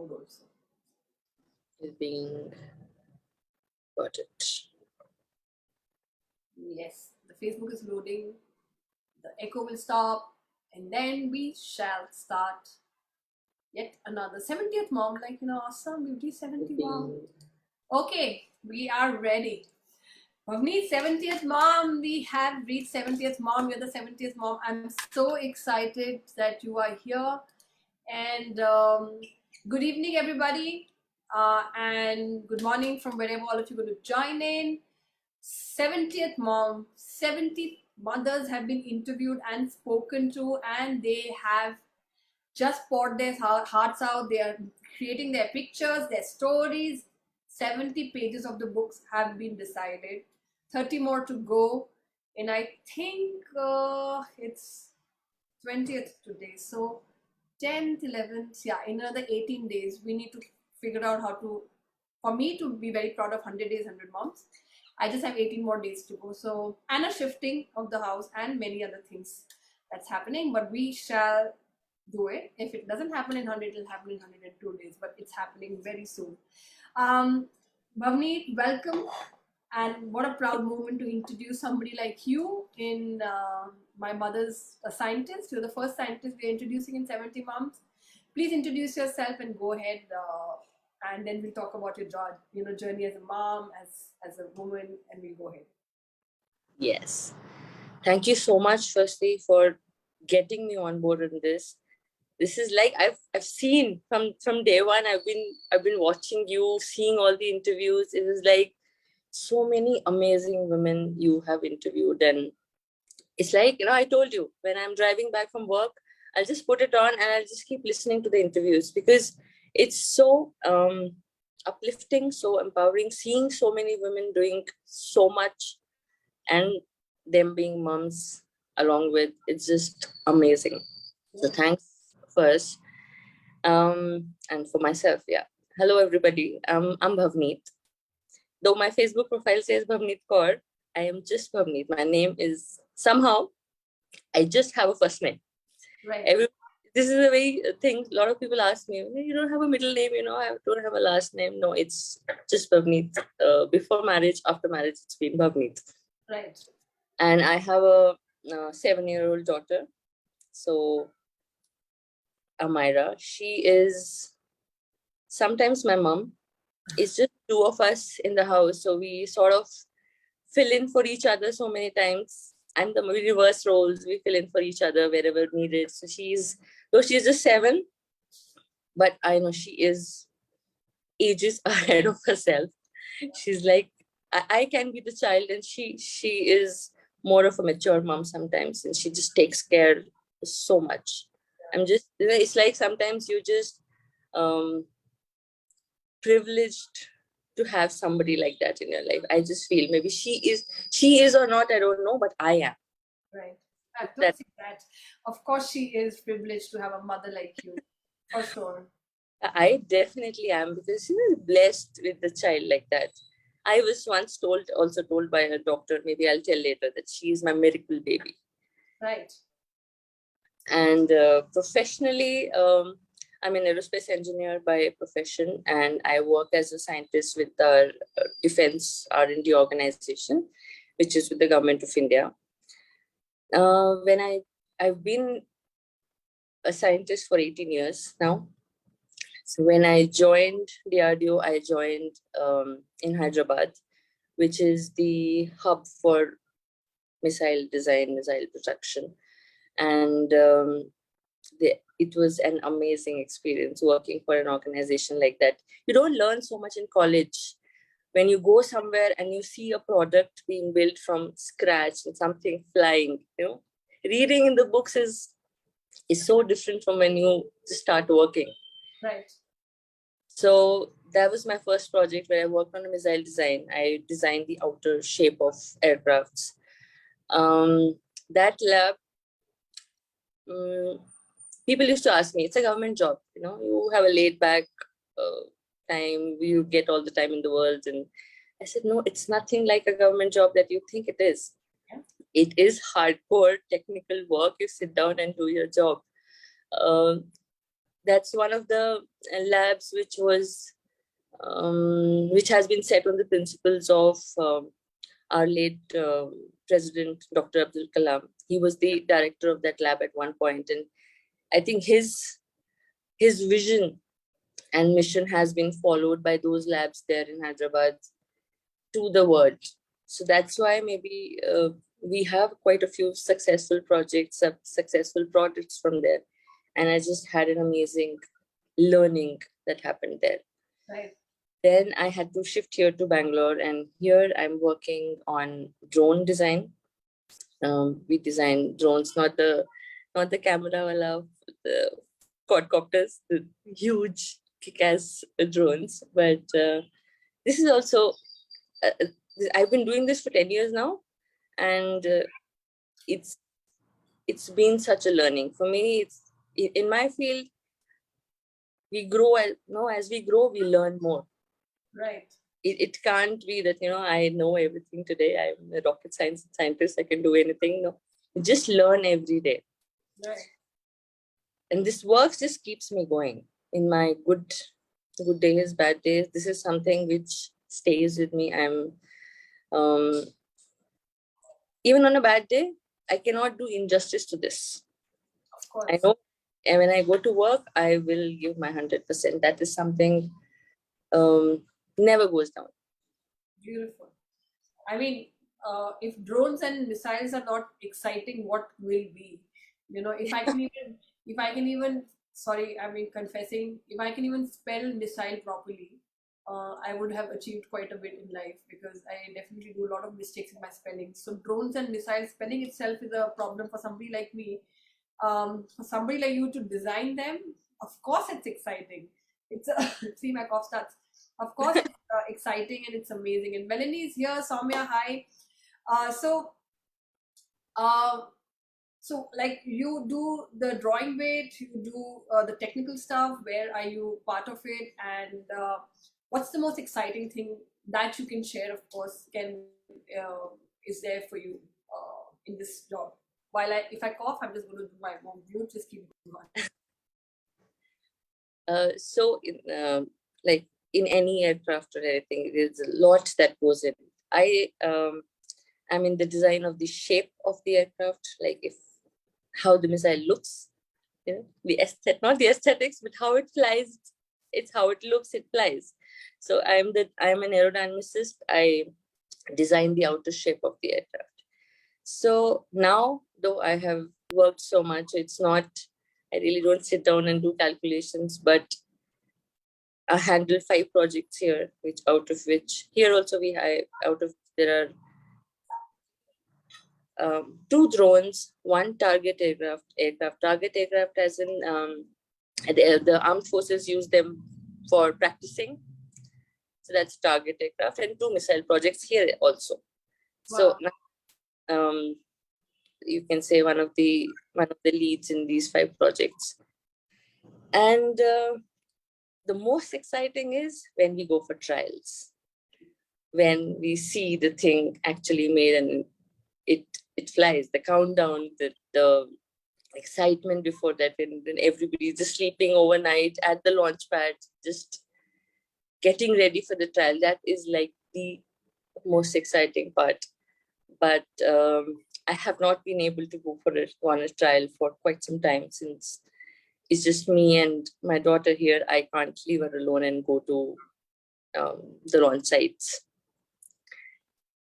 mode also. Is being got it. Yes, the Facebook is loading. The echo will stop, and then we shall start yet another 70th mom. Like, awesome, beauty 70 mom. Okay, we are ready. Bhavneet, 70th mom. We have reached 70th mom. You're the 70th mom. I'm so excited that you are here. And good evening, everybody. And good morning from wherever all of you are going to join in. 70th mom, 70 mothers have been interviewed and spoken to, and they have just poured their hearts out. They are creating their pictures, their stories. 70 pages of the books have been decided, 30 more to go, and I think it's 20th today, so 10th, 11th, yeah, in another 18 days we need to figure out how to, for me to be very proud of 100 days 100 moms. I just have 18 more days to go, so, and a shifting of the house and many other things that's happening, but we shall do it. If it doesn't happen in 100, it'll happen in 102 days, but it's happening very soon. Bhavneet, welcome, and what a proud moment to introduce somebody like you in My Mother's a Scientist. You're the first scientist we're introducing in 70 Moms. Please introduce yourself and go ahead, and then we'll talk about your journey as a mom, as a woman, and we'll go ahead. Yes. Thank you so much, firstly, for getting me on board in this. This is like I've seen from day one. I've been watching you, seeing all the interviews. It is like so many amazing women you have interviewed, and it's like, I told you, when I'm driving back from work, I'll just put it on and I'll just keep listening to the interviews, because it's so uplifting, so empowering, seeing so many women doing so much and them being moms along with. It's just amazing. So thanks first, and for myself. Yeah, hello everybody. I'm Bhavneet. Though my Facebook profile says Bhavneet Kaur, I am just Bhavneet. My name is, somehow I just have a first name. Right. This is a very thing. A lot of people ask me, you don't have a middle name, I don't have a last name. No, it's just Bhavneet. Before marriage, after marriage, it's been Bhavneet. Right. And I have a 7-year-old daughter. So Amira, she is sometimes my mom. It's just two of us in the house, so we sort of fill in for each other so many times, and we reverse roles. We fill in for each other wherever needed. So she's just 7, but I know she is ages ahead of herself. She's like, I can be the child, and she is more of a mature mom sometimes, and she just takes care so much. It's like sometimes you just privileged to have somebody like that in your life. I just feel maybe she is or not, I don't know, but I am. Right. I don't see that. Of course, she is privileged to have a mother like you, for sure. I definitely am, because she is blessed with the child like that. I was once also told by a doctor, maybe I'll tell later, that she is my miracle baby. Right. And professionally, I'm an aerospace engineer by profession, and I work as a scientist with our defense R&D organization, which is with the government of India. When I've been a scientist for 18 years now. So when I joined DRDO, I joined in Hyderabad, which is the hub for missile design, missile production. And it was an amazing experience working for an organization like that. You don't learn so much in college. When you go somewhere and you see a product being built from scratch and something flying, reading in the books is so different from when you just start working. Right. So that was my first project, where I worked on a missile design. I designed the outer shape of aircrafts. That lab, people used to ask me, it's a government job, you have a laid back time, you get all the time in the world. And I said, no, it's nothing like a government job that you think it is. Yeah. It is hardcore technical work. You sit down and do your job. that's one of the labs which has been set on the principles of our late President Dr. Abdul Kalam. He was the director of that lab at one point, and I think his vision and mission has been followed by those labs there in Hyderabad to the world. So that's why maybe we have quite a few successful projects, successful products from there. And I just had an amazing learning that happened there. Right. Then I had to shift here to Bangalore, and here I'm working on drone design. We design drones, not the camera wala, the quadcopters, the huge kick-ass drones. But this is also I've been doing this for 10 years now, and it's been such a learning for me. It's in my field, we grow as we grow, we learn more. Right. It can't be that I know everything today. I'm a rocket scientist. I can do anything. No, you just learn every day. Right. And this work just keeps me going in my good days, bad days. This is something which stays with me. I'm even on a bad day, I cannot do injustice to this. Of course. I know, and when I go to work, I will give my 100%. That is something never goes down. Beautiful. I mean, if drones and missiles are not exciting, what will be? If I can even, sorry, I mean, confessing, if I can even spell missile properly, I would have achieved quite a bit in life, because I definitely do a lot of mistakes in my spelling. So drones and missiles, spelling itself is a problem for somebody like me. For somebody like you to design them, of course it's exciting. It's see, my cough starts. Of course it's exciting and it's amazing. And Melanie is here. Soumya, hi. So like, you do the drawing bit, you do the technical stuff. Where are you part of it? And what's the most exciting thing that you can share? Of course, is there for you in this job? While if I cough, I'm just going to do my own view. Just keep going. So like in any aircraft or anything, there's a lot that goes in. I'm in the design of the shape of the aircraft, like how the missile looks, not the aesthetics, but how it flies. It's how it looks, it flies. So I'm an aerodynamicist. I design the outer shape of the aircraft. So now, though I have worked so much, I really don't sit down and do calculations, but I handle 5 projects here, out of which here also there are 2 drones, 1 target aircraft. Target aircraft as in the armed forces use them for practicing. So that's target aircraft, and 2 missile projects here also. Wow. So you can say one of the leads in these 5 projects. And the most exciting is when we go for trials, when we see the thing actually made and it flies. The countdown, the excitement before that, and then everybody's just sleeping overnight at the launch pad, just getting ready for the trial. That is like the most exciting part. But I have not been able to go on a trial for quite some time, since it's just me and my daughter here. I can't leave her alone and go to the launch sites.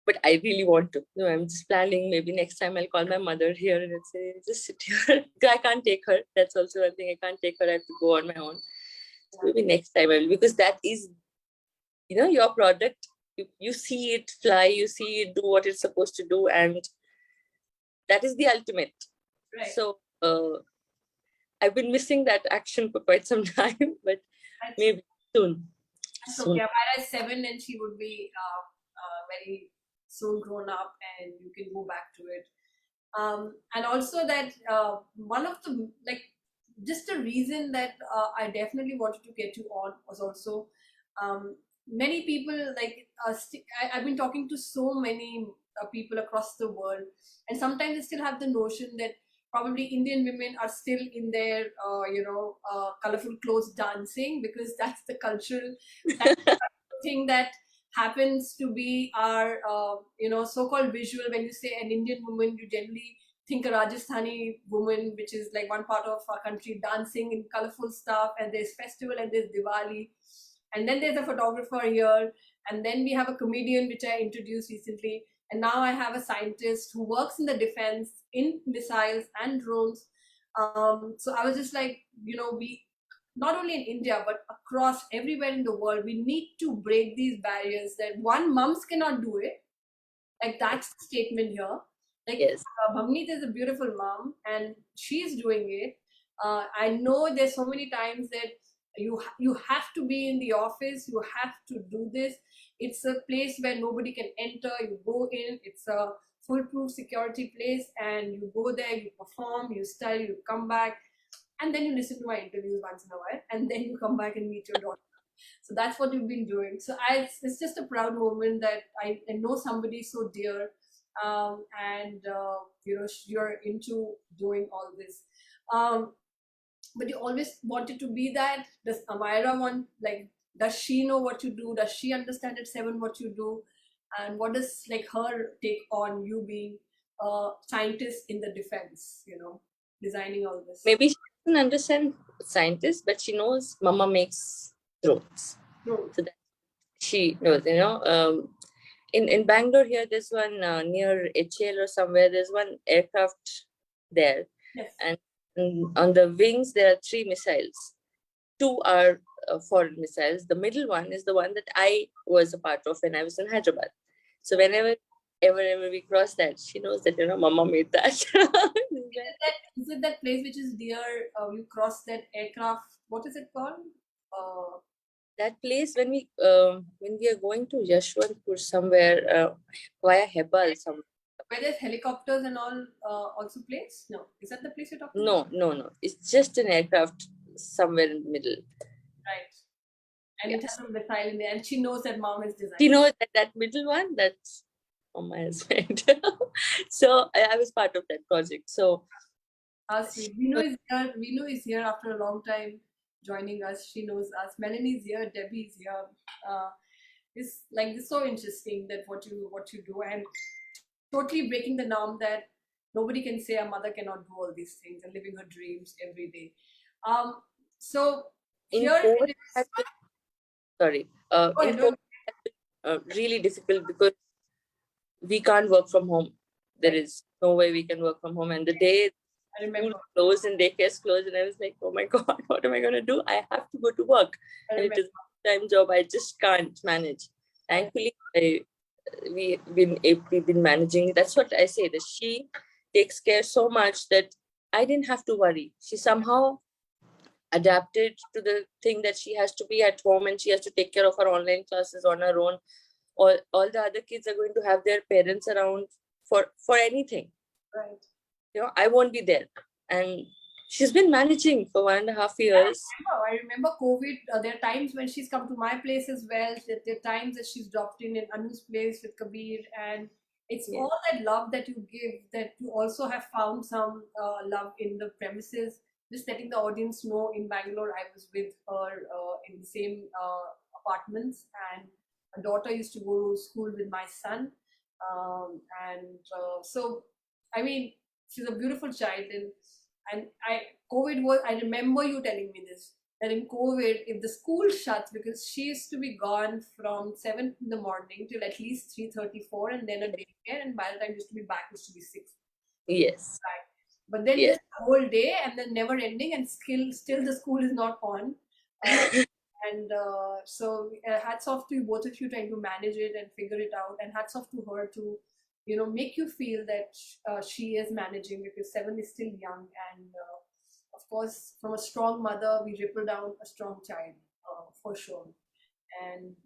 But I really want to. I'm just planning. Maybe next time I'll call my mother here and say, just sit here. I can't take her. That's also one thing. I can't take her. I have to go on my own. So maybe next time I will, because that is, your product. You see it fly. You see it do what it's supposed to do, and that is the ultimate. Right. So I've been missing that action for quite some time, but maybe soon. That's okay. Amara is 7 and she would be very soon grown up, and you can go back to it. And also that one of the, just a reason that I definitely wanted to get you on was also many people I've been talking to so many people across the world, and sometimes they still have the notion that probably Indian women are still in their, colorful clothes dancing, because that's the cultural thing that happens to be our, so-called visual. When you say an Indian woman, you generally think a Rajasthani woman, which is like one part of our country, dancing in colorful stuff, and there's festival and there's Diwali. And then there's a photographer here, and then we have a comedian, which I introduced recently, and now I have a scientist who works in the defense in missiles and drones. So I was just like, we not only in India but across everywhere in the world, we need to break these barriers that one, moms cannot do it. Like, that's the statement here. Like, Yes. Bhavneet is a beautiful mom and she's doing it. I know there's so many times that you have to be in the office, you have to do this. It's a place where nobody can enter. You go in, it's a foolproof security place, and you go there, you perform, you study, you come back, and then you listen to my interviews once in a while, and then you come back and meet your daughter. So that's what you've been doing. So it's just a proud moment that I know somebody so dear, and you're into doing all this. But you always wanted to be that. Does Amira want, like, does she know what you do? Does she understand at 7 what you do? And what is, like, her take on you being a scientist in the defense, designing all this? Maybe she doesn't understand scientists, but she knows Mama makes drones. No. So that she knows, in Bangalore here, there's one near HL or somewhere, there's one aircraft there. Yes. And on the wings, there are 3 missiles. 2 are foreign missiles. The middle one is the one that I was a part of when I was in Hyderabad. So whenever we cross that, she knows that, Mama made that. Is it that place which is near, you cross that aircraft, what is it called? That place, when we are going to Yashwantpur somewhere, via Hebal somewhere. Where there's helicopters and all also placed? No. Is that the place you're talking No, about? no. It's just an aircraft somewhere in the middle. Right. And Yes. it has a missile in there, and she knows that mom is designing. She knows that middle one, that's my husband. So I was part of that project. So Sweet. Vinu is here after a long time joining us. She knows us. Melanie's here. Debbie's here. It's so interesting that what you do, and totally breaking the norm that nobody can say a mother cannot do all these things, and living her dreams every day. So in here COVID, it is. Sorry. Go ahead, In COVID, really difficult because we can't work from home. There is no way we can work from home. And the day I remember. school closed and daycare's closed, and I was like, oh my God, what am I going to do? I have to go to work. I And it remember. is a time job. I just can't manage. Thankfully, we've been managing. That's what I say, that she takes care so much that I didn't have to worry. She somehow adapted to the thing that she has to be at home and she has to take care of her online classes on her own. All the other kids are going to have their parents around for anything. Right. I won't be there. And she's been managing for 1.5 years. I remember COVID. There are times when she's come to my place as well. There are times that she's dropped in Anu's place with Kabir, and it's all that love that you give, that you also have found some love in the premises. Just letting the audience know, in Bangalore, I was with her in the same apartments, and her daughter used to go to school with my son. So, I mean, she's a beautiful child, and I remember you telling me this, that in COVID, if the school shuts, because she used to be gone from 7 in the morning till at least 3:34, and then a daycare, and by the time used to be back, used to be 6. Yes. Right. But then just the whole day, and then never ending, and still the school is not on. So hats off to you, both of you, trying to manage it and figure it out, and hats off to her to make you feel that she is managing, because 7 is still young, and of course, from a strong mother we ripple down a strong child, for sure. And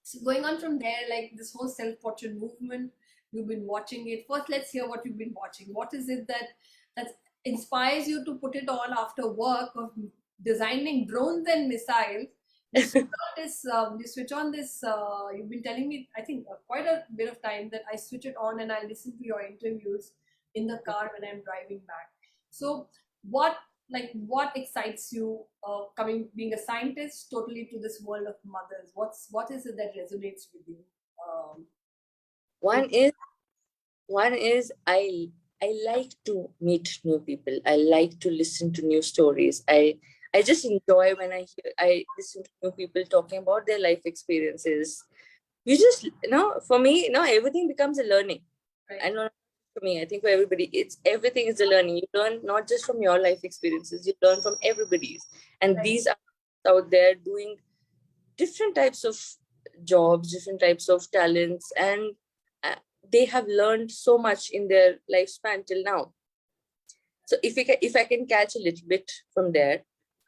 so going on from there, like this whole self-portrait movement, you've been watching it. First, let's hear what you've been watching. What is it that inspires you to put it on after work of designing drones and missiles? You switch on this. You've been telling me, I think, quite a bit of time, that I switch it on and I listen to your interviews, in the car when I'm driving back. So what excites you being a scientist totally to this world of mothers? What is it that resonates with you? Um, One is I like to meet new people. I like to listen to new stories. I just enjoy when I listen to new people talking about their life experiences. You just, for me, everything becomes a learning. right. And not for me, I think for everybody, it's everything is a learning. You learn not just from your life experiences, you learn from everybody's. And Right. these are out there doing different types of jobs, different types of talents, and uh, they have learned so much in their lifespan till now. So if I can catch a little bit from there,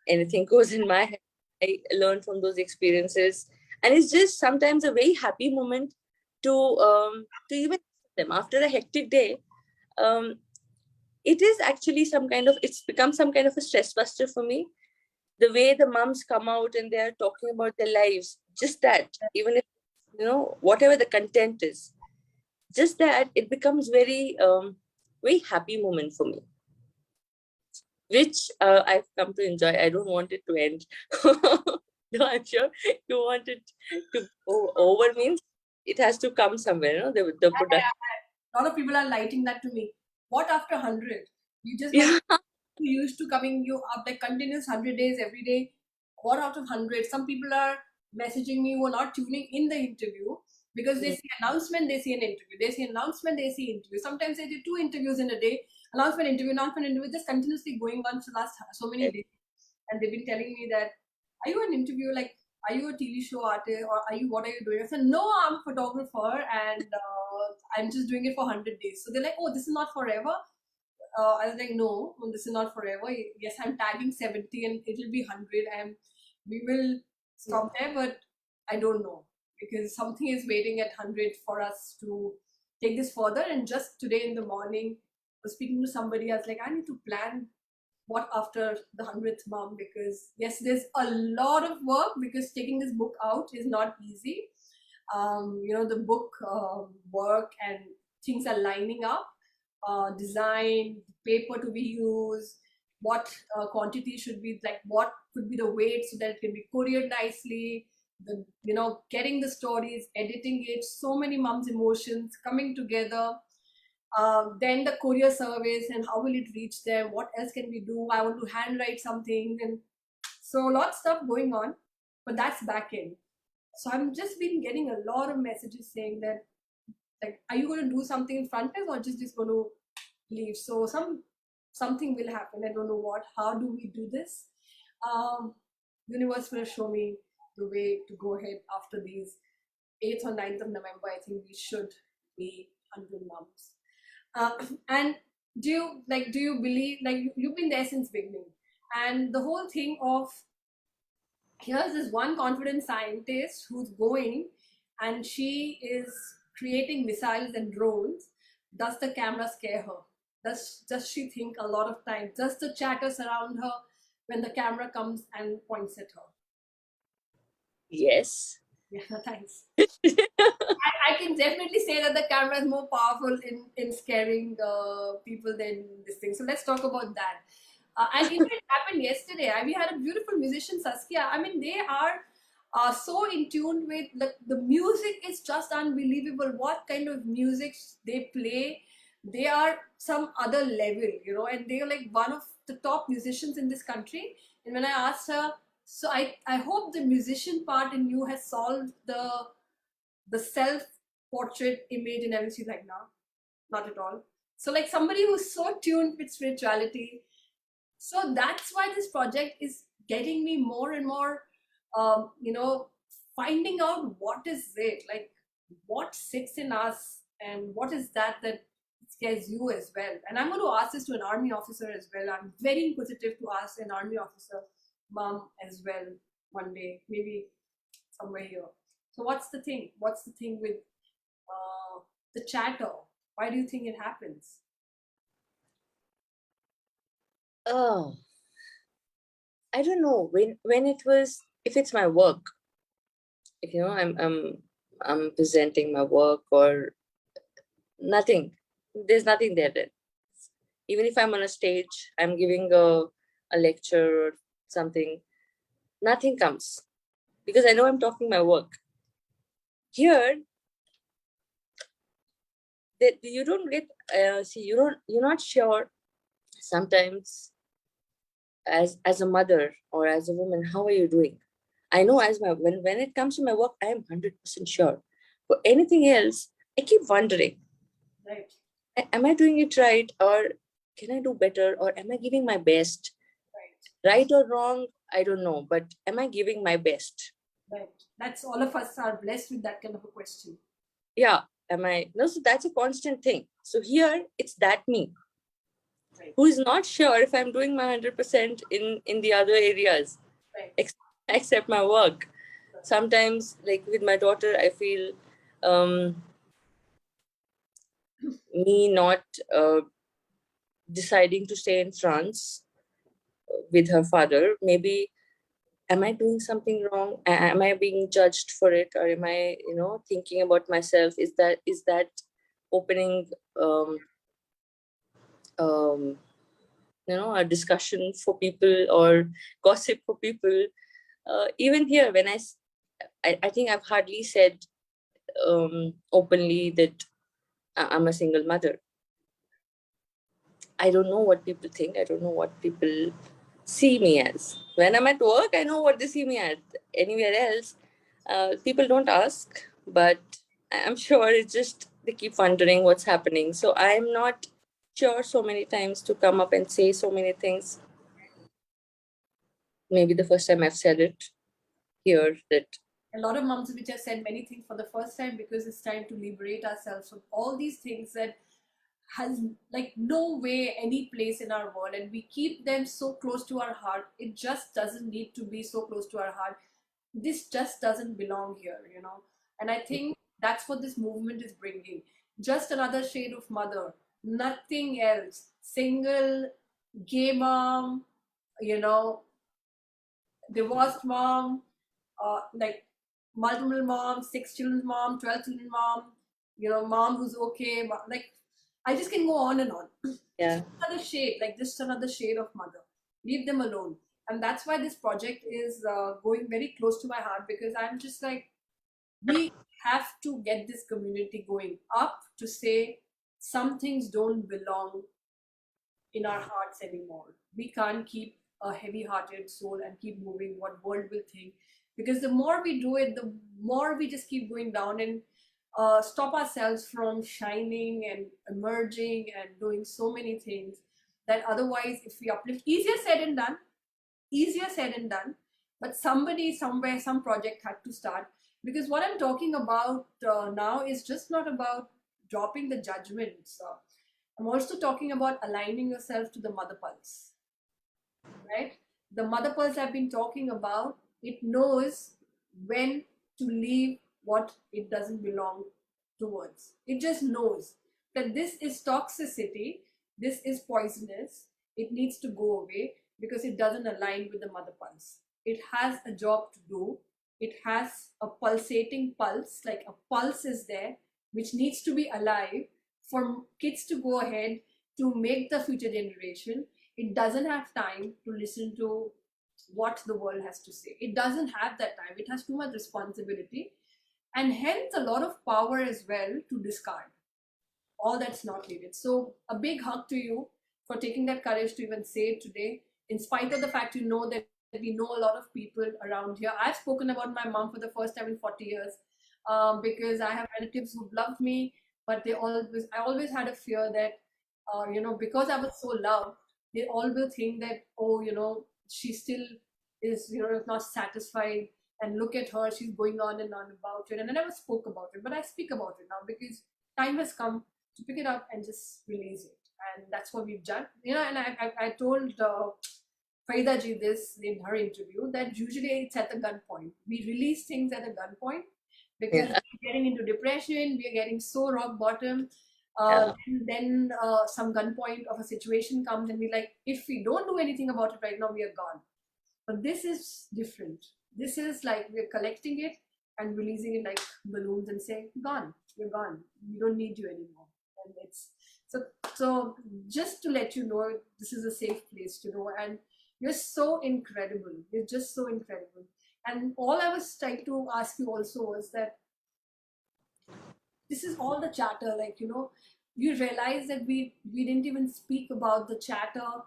anything goes in my head. I learn from those experiences, and it's just sometimes a very happy moment to even them after a hectic day. Um, it is actually it's become some kind of a stress buster for me. The way the moms come out and they're talking about their lives, just that, even if whatever the content is, just that, it becomes very happy moment for me, which I've come to enjoy. I don't want it to end. No, I'm sure you want it to go over, means it has to come somewhere, the product. A lot of people are lighting that to me. What after 100? You just got Yeah. used to coming you up like continuous 100 days every day. What out of 100? Some people are messaging me who are not tuning in the interview because they see announcement, they see an interview. They see announcement, they see interview. Sometimes they do 2 interviews in a day. Announcement, interview, just continuously going on for the last so many days. And they've been telling me that, are you an interviewer? Like, are you a TV show artist or what are you doing? I said, no, I'm a photographer and I'm just doing it for 100 days. So they're like, oh, this is not forever. I was like, no, this is not forever. Yes, I'm tagging 70 and it'll be 100 and we will stop there, but I don't know because something is waiting at 100 for us to take this further. And just today in the morning, I was speaking to somebody. I was like, I need to plan what after the 100th mom because yes, there's a lot of work because taking this book out is not easy. The book work and things are lining up, design, paper to be used, what quantity should be, like what could be the weight so that it can be couriered nicely, getting the stories, editing it, so many mums emotions coming together, then the courier service and how will it reach them, what else can we do, I want to handwrite something, and so a lot of stuff going on, but that's back end. So I'm just been getting a lot of messages saying that, like, are you going to do something in front end or just going to leave? So something will happen. I don't know what. How do we do this? Universe will show me the way to go ahead after these 8th or 9th of November. I think we should be 100 moms. And do you believe, like, you've been there since beginning, and the whole thing of here's this one confident scientist who's going and she is creating missiles and drones. Does the camera scare her? Does she think a lot of time? Does the chatter surround her when the camera comes and points at her? Yes. Yeah, thanks. I can definitely say that the camera is more powerful in scaring people than this thing. So let's talk about that. And even it happened yesterday. We had a beautiful musician, Saskia. I mean, they are so in tune with the music is just unbelievable. What kind of music they play. They are some other level, and they are like one of the top musicians in this country. And when I asked her, so I hope the musician part in you has solved the self portrait image and everything. Like, no, not at all. So like somebody who's so tuned with spirituality, so that's why this project is getting me more and more finding out what is it, like what sits in us and what is that scares you as well. And I'm going to ask this to an army officer as well. I'm very inquisitive to ask an army officer mom as well one day, maybe somewhere here. So what's the thing with the chatter? Why do you think it happens? Oh, I don't know when it was. If it's my work, if I'm presenting my work or nothing, there's nothing there then. even if I'm on a stage, I'm giving a lecture or something, nothing comes because I know I'm talking my work. Here, that you don't get you're not sure sometimes as a mother or as a woman, how are you doing? I know as my when it comes to my work, I am 100% sure. For anything else, I keep wondering, Right. am I doing it right, or can I do better, or am I giving my best? Right. Right or wrong, I don't know, but am I giving my best? Right. That's all of us are blessed with that kind of a question. Yeah, am I? No, so that's a constant thing. So here, it's that me Right. who is not sure if I'm doing my 100% in the other areas, Right. except my work. Sometimes, like with my daughter, I feel um, me not deciding to stay in France with her father. Maybe, am I doing something wrong? Am I being judged for it, or am I, thinking about myself? Is that opening um, a discussion for people or gossip for people? Even here, when I think I've hardly said openly that I'm a single mother. I don't know what people think. I don't know what people see me as. When I'm at work, I know what they see me at. Anywhere else, people don't ask, but I'm sure it's just they keep wondering what's happening. So I'm not sure so many times to come up and say so many things. Maybe the first time I've said it here that A lot of moms which have said many things for the first time because it's time to liberate ourselves from all these things that has like no way any place in our world, and we keep them so close to our heart. It just doesn't need to be so close to our heart. This just doesn't belong here. And I think that's what this movement is bringing. Just another shade of mother, nothing else. Single, gay mom, you know divorced mom, like multiple mom, 6 children mom, 12 children mom, mom who's okay. Like, I just can go on and on. yeah. Another shade, like just another shade of mother. Leave them alone. And that's why this project is going very close to my heart, because I'm just like, we have to get this community going up to say some things don't belong in our hearts anymore. We can't keep a heavy-hearted soul and keep moving what world will think. Because the more we do it, the more we just keep going down and stop ourselves from shining and emerging and doing so many things that otherwise, if we uplift, easier said and done. But somebody, somewhere, some project had to start. Because what I'm talking about now is just not about dropping the judgments. I'm also talking about aligning yourself to the mother pulse, right? The mother pulse I've been talking about, it knows when to leave what it doesn't belong towards. It just knows that this is toxicity, this is poisonous, it needs to go away because it doesn't align with the mother pulse. It has a job to do. It has a pulsating pulse, like a pulse is there, which needs to be alive for kids to go ahead to make the future generation. It doesn't have time to listen to what the world has to say. It doesn't have that time. It has too much responsibility and hence a lot of power as well to discard all that's not needed. So a big hug to you for taking that courage to even say it today, in spite of the fact that we know a lot of people around here. I've spoken about my mom for the first time in 40 years because I have relatives who loved me, but I always had a fear that, because I was so loved, they all will think that, oh, she still is, not satisfied. And look at her, she's going on and on about it. And I never spoke about it, but I speak about it now because time has come to pick it up and just release it. And that's what we've done. And I told Faida ji this in her interview, that usually it's at the gunpoint. We release things at the gunpoint because Yeah. we're getting into depression, we're getting so rock bottom. Yeah. Then some gunpoint of a situation comes and we're like, if we don't do anything about it right now, we are gone. But this is different. This is like we're collecting it and releasing it like balloons and saying, gone, you're gone. We don't need you anymore. And So just to let you know, this is a safe place to know, and you're so incredible. You're just so incredible. And all I was trying to ask you also was that this is all the chatter, like, you realize that we didn't even speak about the chatter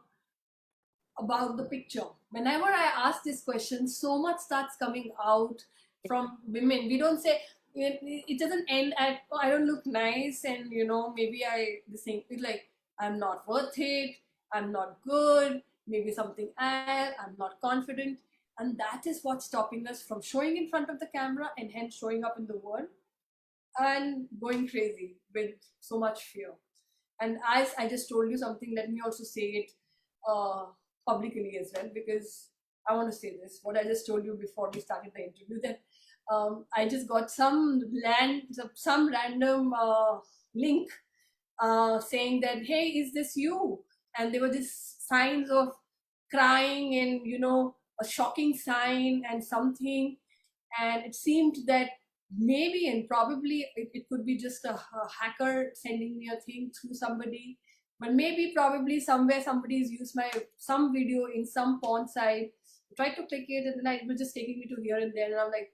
about the picture. Whenever I ask this question, so much starts coming out from women. We don't say, it doesn't end at, oh, I don't look nice, and maybe this thing is like, I'm not worth it, I'm not good, maybe something else, I'm not confident. And that is what's stopping us from showing in front of the camera and hence showing up in the world and going crazy with so much fear. And as I just told you something, let me also say it uh, publicly as well, because I want to say this. What I just told you before we started the interview, that I just got some random link saying that, hey, is this you? And there were these signs of crying and a shocking sign and something, and it seemed that maybe and probably it could be just a hacker sending me a thing through somebody, but maybe probably somewhere somebody's used my some video in some porn site, tried to click it, and then it was just taking me to here and there, and I'm like,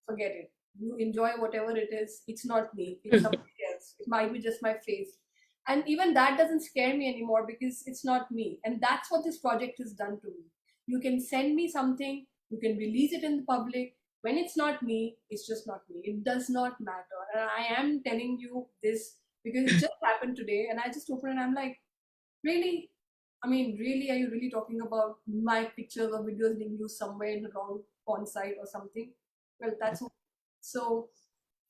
forget it, you enjoy whatever it is, it's not me, it's somebody else, it might be just my face. And even that doesn't scare me anymore because it's not me, and that's what this project has done to me. You can send me something, you can release it in the public. When it's not me, it's just not me. It does not matter. And I am telling you this because it just happened today. And I just opened and I'm like, really? I mean, really? Are you really talking about my pictures or videos being used somewhere in the wrong porn site or something? Well, that's so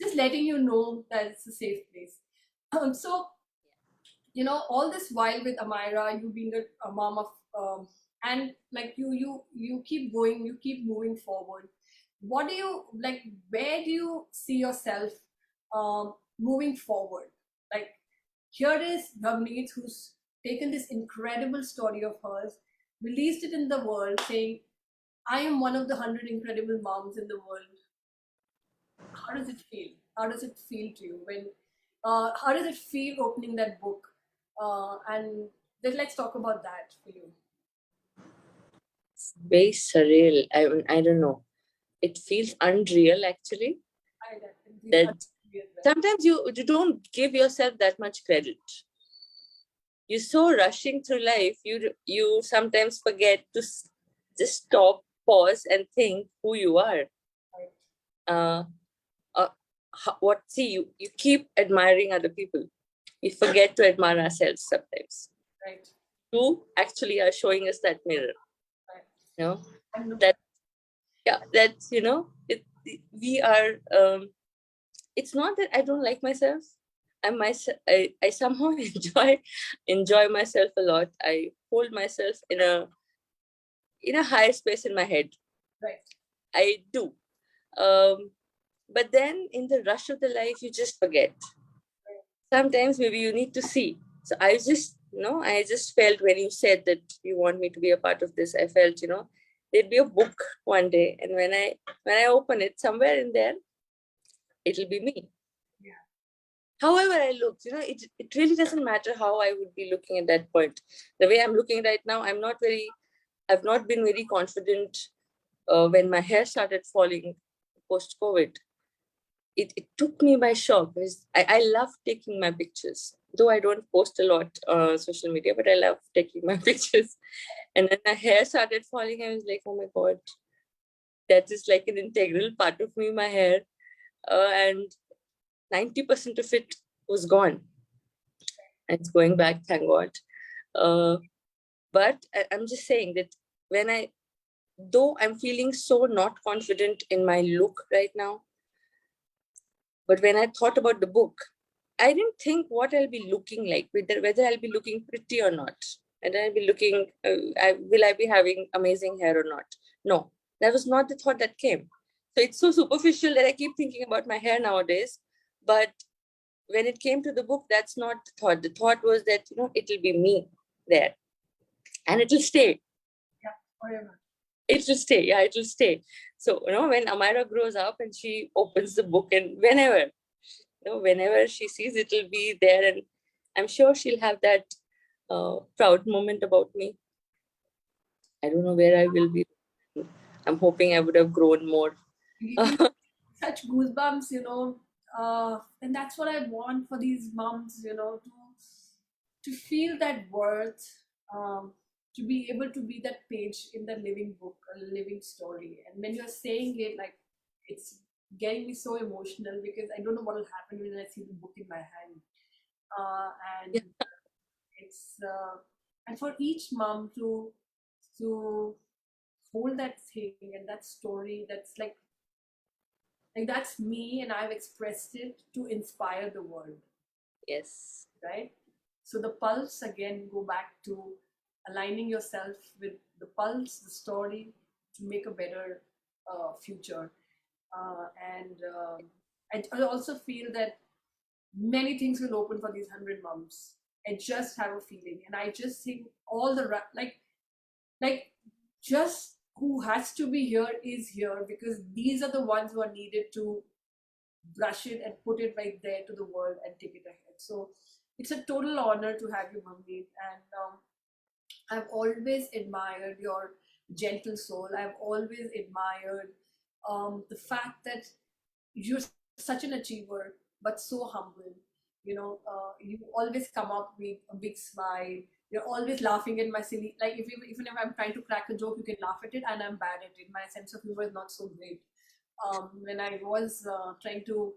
just letting you know that it's a safe place. So, all this while with Amira, you being a mom of, and like you keep going, you keep moving forward. What do you like? Where do you see yourself moving forward? Like, here is Bhavneet, who's taken this incredible story of hers, released it in the world, saying, "I am one of the 100 incredible moms in the world." How does it feel? How does it feel to you when? How does it feel opening that book? And then let's talk about that for you. Very surreal. I don't know. It feels unreal actually. That sometimes you don't give yourself that much credit. You're so rushing through life. You sometimes forget to just stop, pause, and think who you are. Uh, you keep admiring other people. We forget to admire ourselves sometimes. Right. You actually are showing us that mirror. Right. You know that. Yeah, that's we are. It's not that I don't like myself. I somehow enjoy myself a lot. I hold myself in a higher space in my head. Right. I do. But then in the rush of the life, you just forget. Sometimes maybe you need to see. So I just felt when you said that you want me to be a part of this, I felt, there'd be a book one day. And when I open it, somewhere in there, it'll be me. Yeah. However I looked, it really doesn't matter how I would be looking at that point. The way I'm looking right now, I've not been very confident when my hair started falling post-COVID. It took me by shock because I love taking my pictures. Though I don't post a lot on social media, but I love taking my pictures. And then my hair started falling. I was like, oh my God, that is like an integral part of me, my hair. And 90% of it was gone. And it's going back, thank God. But I'm just saying that though I'm feeling so not confident in my look right now, but when I thought about the book, I didn't think what I'll be looking like, whether I'll be looking pretty or not. And I'll be looking, will I be having amazing hair or not? No, that was not the thought that came. So it's so superficial that I keep thinking about my hair nowadays. But when it came to the book, that's not the thought. The thought was that, it'll be me there. And it'll stay. Yeah, forever. It'll stay. Yeah, it'll stay. So, when Amira grows up and she opens the book and whenever she sees, it'll be there. And I'm sure she'll have that proud moment about me. I don't know where I will be. I'm hoping I would have grown more. You such goosebumps, and that's what I want for these moms, to feel that worth, to be able to be that page in the living book, a living story. And when you're saying it, like, it's getting me so emotional because I don't know what will happen when I see the book in my hand. And it's and for each mom to hold that thing and that story, that's like that's me, and I've expressed it to inspire the world. Yes. Right? So the pulse, again, go back to aligning yourself with the pulse, the story, to make a better future. And I also feel that many things will open for these 100 moms. I just have a feeling, and I just think all the like just who has to be here is here, because these are the ones who are needed to brush it and put it right there to the world and take it ahead. So it's a total honor to have you, Bhavneet. And I've always admired your gentle soul. I've always admired the fact that you're such an achiever, but so humble. You always come up with a big smile. You're always laughing at my silly, like even if I'm trying to crack a joke, you can laugh at it, and I'm bad at it. My sense of humor is not so great. When I was trying to,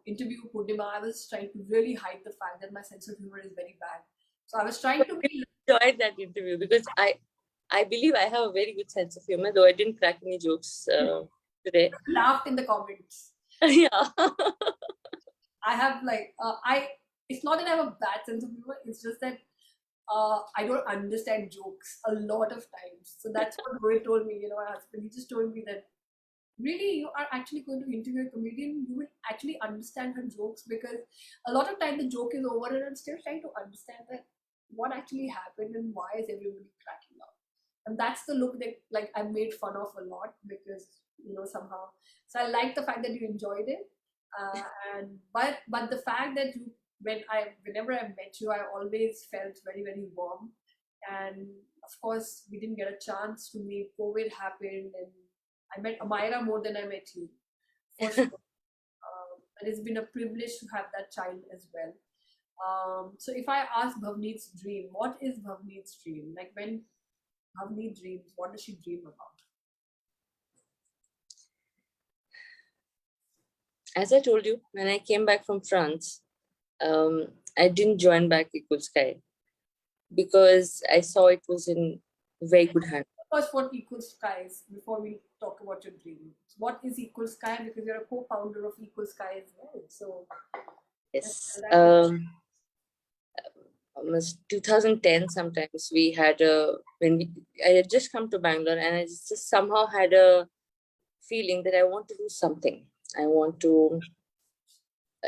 interview Purnima, I was trying to really hide the fact that my sense of humor is very bad. So I was trying But to I be enjoyed that interview because I believe I have a very good sense of humor, though I didn't crack any jokes today. laughed in the comments. Yeah. I have it's not that I have a bad sense of humor, it's just that I don't understand jokes a lot of times. So that's what Rohit told me, my husband. He just told me that really you are actually going to interview a comedian, you will actually understand her jokes, because a lot of time the joke is over and I'm still trying to understand that what actually happened and why is everybody cracking up. And that's the look that like I made fun of a lot, because somehow. So I like the fact that you enjoyed it, uh, and but the fact that you whenever I met you, I always felt very, very warm. And of course we didn't get a chance to meet. COVID happened, and I met Amira more than I met you, for sure. And it's been a privilege to have that child as well. So if I ask Bhavneet's dream, what is Bhavneet's dream? Like when Bhavneet dreams, what does she dream about? As I told you, when I came back from France, I didn't join back Equal Sky because I saw it was in very good hands. First, what Equal Skies, before we talk about your dream. What is Equal Sky? Because you're a co-founder of Equal Sky as well. So Yes. that Almost 2010 sometimes we had a I had just come to Bangalore and I just somehow had a feeling that I want to do something. I want to.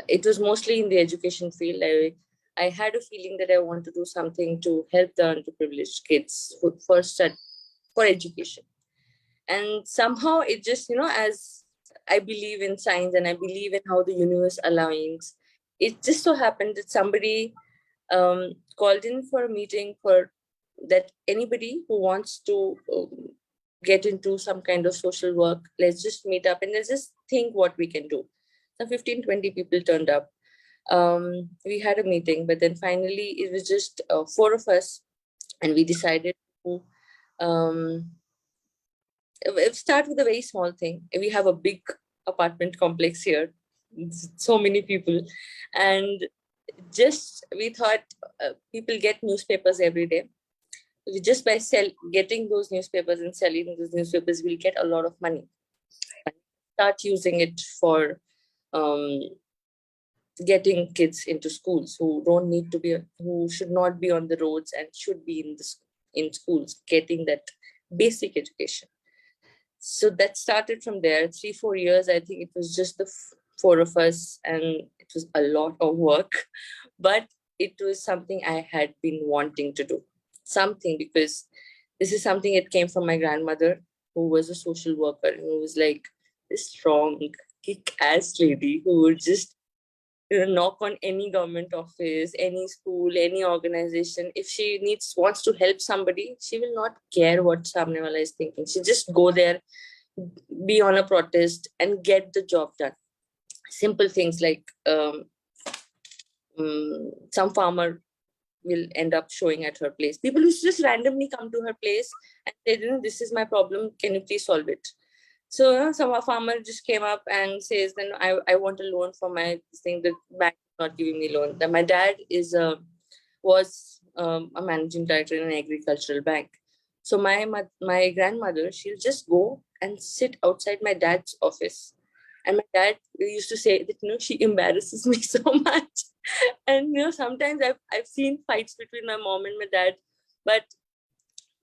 It was mostly in the education field. I had a feeling that I want to do something to help the underprivileged kids for education. And somehow it just, as I believe in science and I believe in how the universe aligns, it just so happened that somebody called in for a meeting for that anybody who wants to get into some kind of social work, let's just meet up and let's just think what we can do. So 15-20 people turned up. We had a meeting, but then finally it was just 4 of us, and we decided to start with a very small thing. We have a big apartment complex here, so many people, and just we thought people get newspapers every day. Just by getting those newspapers and selling those newspapers, we'll get a lot of money. Start using it for getting kids into schools who should not be on the roads and should be in schools, getting that basic education. So that started from there. 3-4 years, I think it was just the 4 of us, and it was a lot of work, but it was something I had been wanting to do. Something, because this is something that came from my grandmother, who was a social worker, who was like this strong, kick-ass lady who would just knock on any government office, any school, any organization. If she wants to help somebody, she will not care what Samne wala is thinking. She just go there, be on a protest, and get the job done. Simple things like some farmer will end up showing at her place. People who just randomly come to her place and say, this is my problem, can you please solve it? So some farmer just came up and says, then I want a loan for my thing. The bank is not giving me loan. Then my dad was a managing director in an agricultural bank. So my grandmother, she'll just go and sit outside my dad's office. And my dad used to say that, she embarrasses me so much. And, sometimes I've seen fights between my mom and my dad, but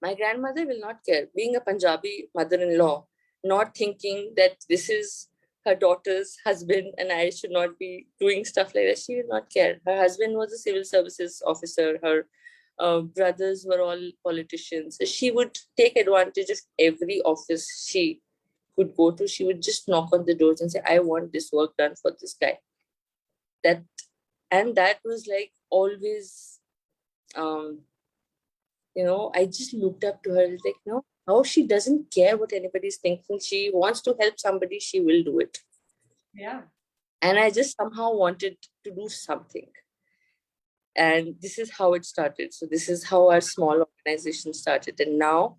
my grandmother will not care. Being a Punjabi mother-in-law, not thinking that this is her daughter's husband and I should not be doing stuff like that. She will not care. Her husband was a civil services officer. Her brothers were all politicians. So she would take advantage of every office she could go to. She would just knock on the doors and say, I want this work done for this guy. That was like always, I just looked up to her. It's like, how she doesn't care what anybody's thinking. She wants to help somebody, she will do it. Yeah. And I just somehow wanted to do something. And this is how it started. So this is how our small organization started. And now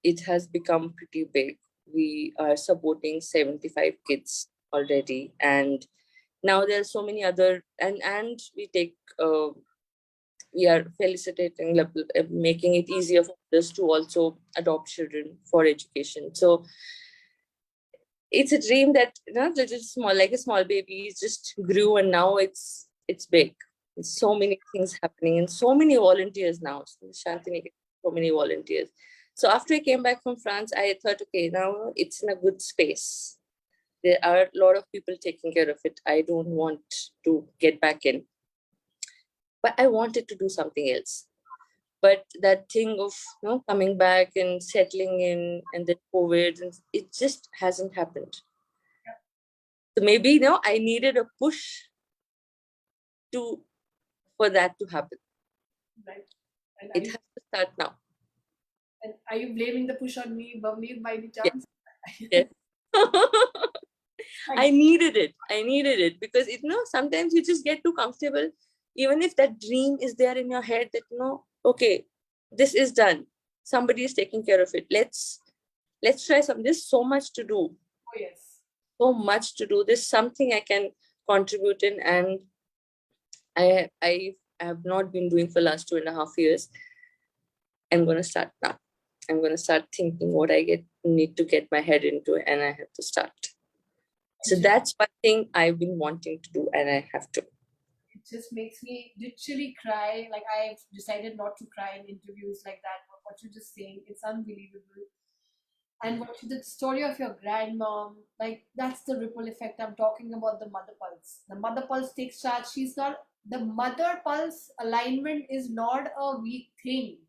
it has become pretty big. We are supporting 75 kids already. And now there are so many other, and we take, we are facilitating, making it easier for others to also adopt children for education. So it's a dream that, little small, like a small baby, just grew, and now it's big. There's so many things happening and so many volunteers now. Shantini, so many volunteers. So after I came back from France, I thought, okay, now it's in a good space. There are a lot of people taking care of it. I don't want to get back in. But I wanted to do something else. But that thing of coming back and settling in, and then COVID, and it just hasn't happened. So maybe I needed a push for that to happen. Right. And it has to start now. And are you blaming the push on me, Bhavneet, by any chance? Yes. I needed it because sometimes you just get too comfortable, even if that dream is there in your head that okay, this is done, somebody is taking care of it, let's try something. There's so much to do. Oh yes, so much to do. There's something I can contribute in, and I have not been doing for the last 2.5 years. I'm going to start now. I'm going to start thinking what I need to get my head into, and I have to start. So that's one thing I've been wanting to do, and I have to. It just makes me literally cry. Like, I've decided not to cry in interviews like that. But what you're just saying, it's unbelievable. And the story of your grandmom, like, that's the ripple effect I'm talking about. The mother pulse. The mother pulse takes charge. The mother pulse alignment is not a weak thing.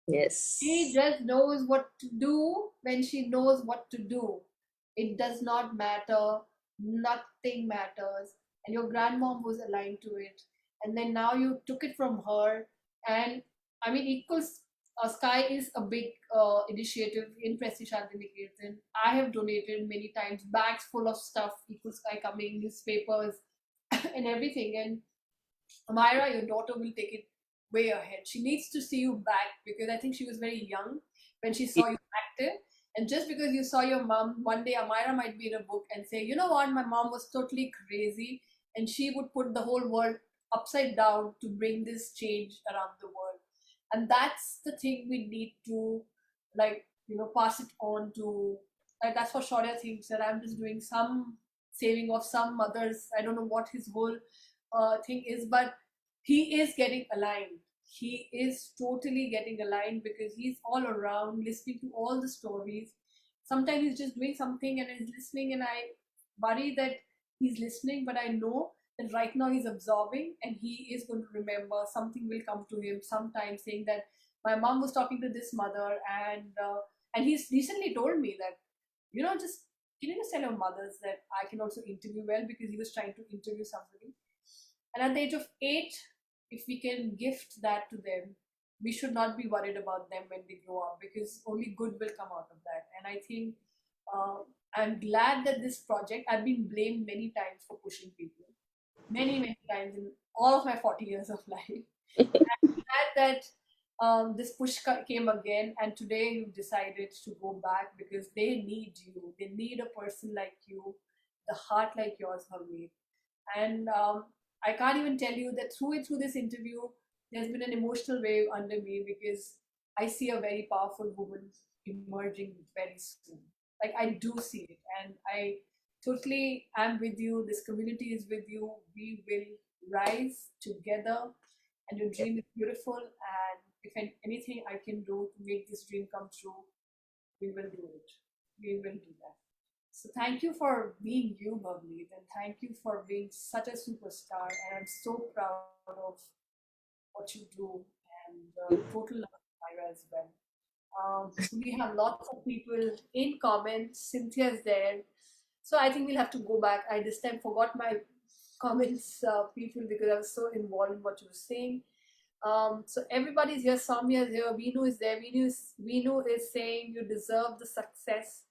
Yes. She just knows what to do when she knows what to do. It does not matter. Nothing matters. And your grandmom was aligned to it. And then now you took it from her. And I mean, Equals Sky is a big initiative in Prestige Shantiniketan. I have donated many times bags full of stuff, Equal Sky coming, newspapers, and everything. And Amira, your daughter will take it way ahead. She needs to see you back because I think she was very young when she saw you active. And just because you saw your mom, one day Amira might be in a book and say, you know what, my mom was totally crazy, and she would put the whole world upside down to bring this change around the world. And that's the thing we need to, pass it on to. Like, that's what Shaurya thinks, that I'm just doing some saving of some mothers. I don't know what his whole thing is, but he is getting aligned. He is totally getting aligned because he's all around listening to all the stories. Sometimes he's just doing something and he's listening, and I worry that he's listening, but I know that right now he's absorbing, and he is going to remember. Something will come to him sometime saying that my mom was talking to this mother, and he's recently told me that, just can you just tell your mothers that I can also interview well, because he was trying to interview somebody. And at the age of 8, if we can gift that to them, we should not be worried about them when they grow up, because only good will come out of that. And I think uh, I'm glad that this project, I've been blamed many times for pushing people, many times in all of my 40 years of life. Glad that this push came again, and today you've decided to go back, because they need you. They need a person like you, the heart like yours, Bhavneet. And I can't even tell you that through this interview, there's been an emotional wave under me, because I see a very powerful woman emerging very soon. Like, I do see it, and I totally am with you. This community is with you. We will rise together, and your dream is beautiful. And if anything I can do to make this dream come true, we will do it. We will do that. So thank you for being you, Bhavneet, and thank you for being such a superstar. And I'm so proud of what you do, and total love of Myra as well. So we have lots of people in comments. Cynthia's there. So I think we'll have to go back. I this time forgot my comments, people, because I was so involved in what you were saying. So everybody's here. Soumya is here. Vinu is there. Vinu is saying you deserve the success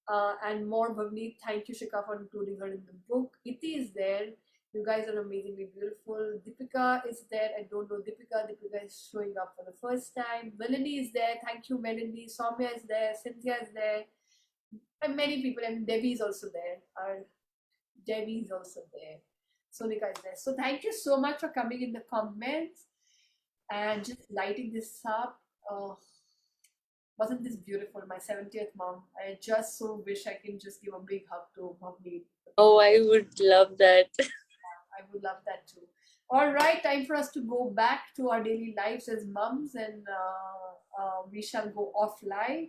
and more. Bhavneet, thank you, Shika, for including her in the book. Iti is there. You guys are amazingly beautiful. Deepika is there. I don't know Deepika. Deepika is showing up for the first time. Melanie is there. Thank you, Melanie. Soumya is there. Cynthia is there. And many people. And Debbie is also there. Debbie is also there. Sonika is there. So thank you so much for coming in the comments and just lighting this up. Wasn't this beautiful? My 70th mom. I just so wish I can just give a big hug to Bhavneet. Oh, I would love that. I would love that too. All right, time for us to go back to our daily lives as mums, and we shall go off live,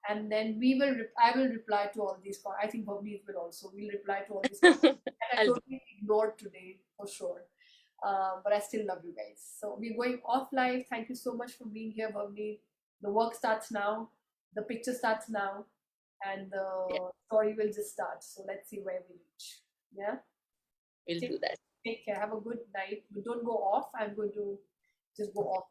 and then we will. I will reply to all these. I think Bhavneet will also. We'll reply to all these comments that I totally ignored today for sure. But I still love you guys. So we're going off live. Thank you so much for being here, Bhavneet. The work starts now. The picture starts now, and the story will just start. So let's see where we reach. Yeah. We'll do that. Take care. Have a good night. But don't go off. I'm going to just go off.